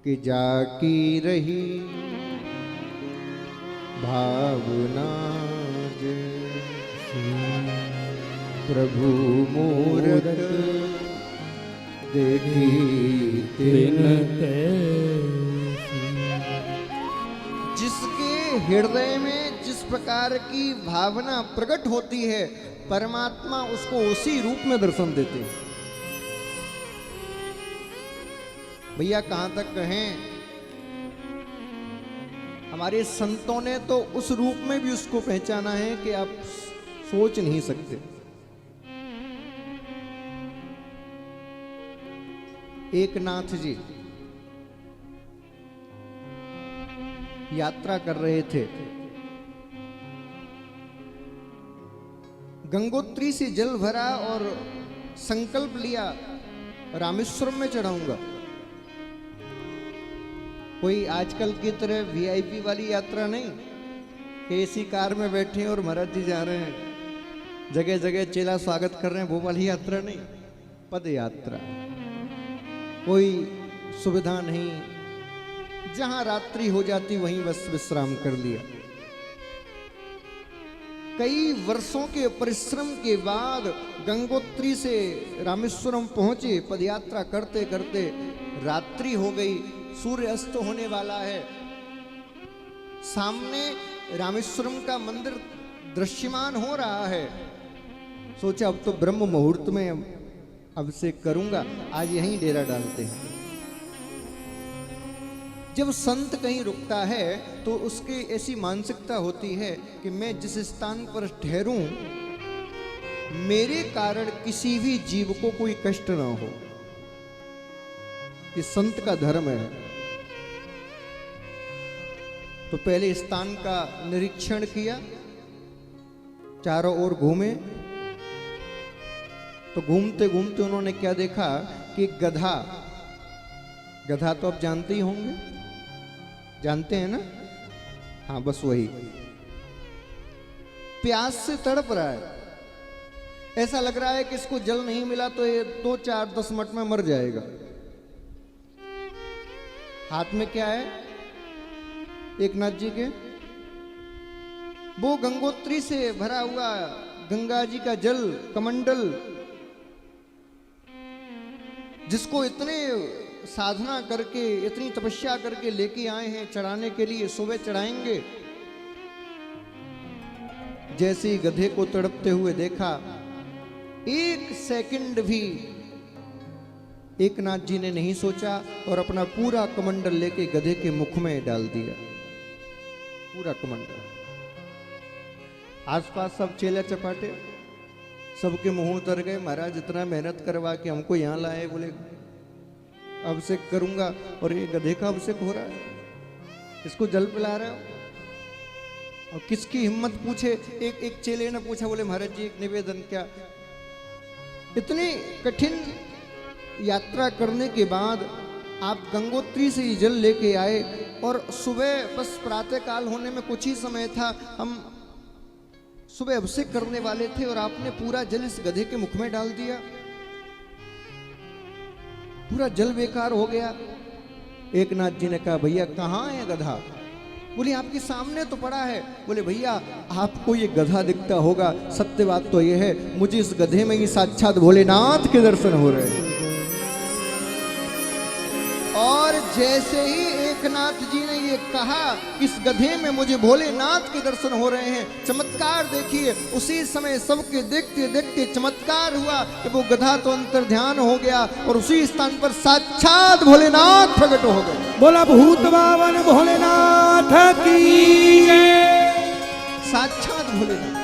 कि जाकी रही भावना प्रभु मूरत देखी तिन जिसके हृदय में जिस प्रकार की भावना प्रकट होती है परमात्मा उसको उसी रूप में दर्शन देते हैं। भैया कहां तक कहें, हमारे संतों ने तो उस रूप में भी उसको पहचाना है कि आप सोच नहीं सकते। एक नाथ जी यात्रा कर रहे थे, गंगोत्री से जल भरा और संकल्प लिया रामेश्वरम में चढ़ाऊंगा। कोई आजकल की तरह वीआईपी वाली यात्रा नहीं कि एसी कार में बैठे और महाराज जी जा रहे हैं, जगह जगह चेला स्वागत कर रहे हैं, वो वाली यात्रा नहीं, पद यात्रा। कोई सुविधा नहीं, जहां रात्रि हो जाती वहीं बस विश्राम कर लिया। कई वर्षों के परिश्रम के बाद गंगोत्री से रामेश्वरम पहुंचे। पदयात्रा करते करते रात्रि हो गई, सूर्य अस्त होने वाला है। सामने रामेश्वरम का मंदिर दृश्यमान हो रहा है। सोचा अब तो ब्रह्म मुहूर्त में अब से करूंगा, आज यहीं डेरा डालते हैं। जब संत कहीं रुकता है तो उसकी ऐसी मानसिकता होती है कि मैं जिस स्थान पर ठहरूं मेरे कारण किसी भी जीव को कोई कष्ट ना हो। ये संत का धर्म है। तो पहले स्थान का निरीक्षण किया, चारों ओर घूमे। तो घूमते घूमते उन्होंने क्या देखा कि गधा, गधा तो आप जानते ही होंगे, जानते हैं ना? हाँ, बस वही प्यास से तड़प रहा है। ऐसा लग रहा है कि इसको जल नहीं मिला तो ये 2, 4, 10 मिनट में मर जाएगा। हाथ में क्या है एक नाथ जी के? वो गंगोत्री से भरा हुआ गंगा जी का जल कमंडल, जिसको इतने साधना करके इतनी तपस्या करके लेके आए हैं चढ़ाने के लिए। सुबह चढ़ाएंगे। जैसे ही गधे को तड़पते हुए देखा, एक सेकंड भी एक नाथ जी ने नहीं सोचा और अपना पूरा कमंडल लेके गधे के मुख में डाल दिया, पूरा कमंडल। आसपास सब चेले चपाटे, सबके मुंह उतर गए। महाराज इतना मेहनत करवा के हमको यहां लाए, बोले अभिषेक करूंगा और ये गधे का अभिषेक हो रहा है, इसको जल पिला रहे हो। और किसकी हिम्मत पूछे? एक चेले ने पूछा, बोले महाराज जी एक निवेदन। क्या? इतनी कठिन यात्रा करने के बाद आप गंगोत्री से ही जल लेके आए और सुबह बस प्रातः काल होने में कुछ ही समय था, हम सुबह अभिषेक करने वाले थे और आपने पूरा जल इस गधे के मुख में डाल दिया, पूरा जल बेकार हो गया। एक नाथ जी ने कहा, भैया कहाँ है गधा? बोले आपके सामने तो पड़ा है। बोले भैया आपको ये गधा दिखता होगा, सत्य बात तो ये है मुझे इस गधे में ही साक्षात भोलेनाथ के दर्शन हो रहे हैं। और जैसे ही एक नाथ जी ने ये कहा, इस गधे में मुझे भोलेनाथ के दर्शन हो रहे हैं, चमत्कार देखिए। उसी समय सबके देखते देखते चमत्कार हुआ कि वो गधा तो अंतर ध्यान हो गया और उसी स्थान पर साक्षात भोलेनाथ प्रकट हो गए। बोला भूत बावन भोलेनाथ की, साक्षात भोलेनाथ।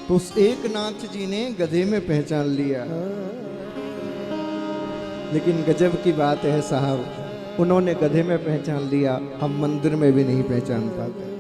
तो उस एक नाथ जी ने गधे में पहचान लिया। लेकिन गजब की बात है साहब, उन्होंने गधे में पहचान लिया, हम मंदिर में भी नहीं पहचान पाते।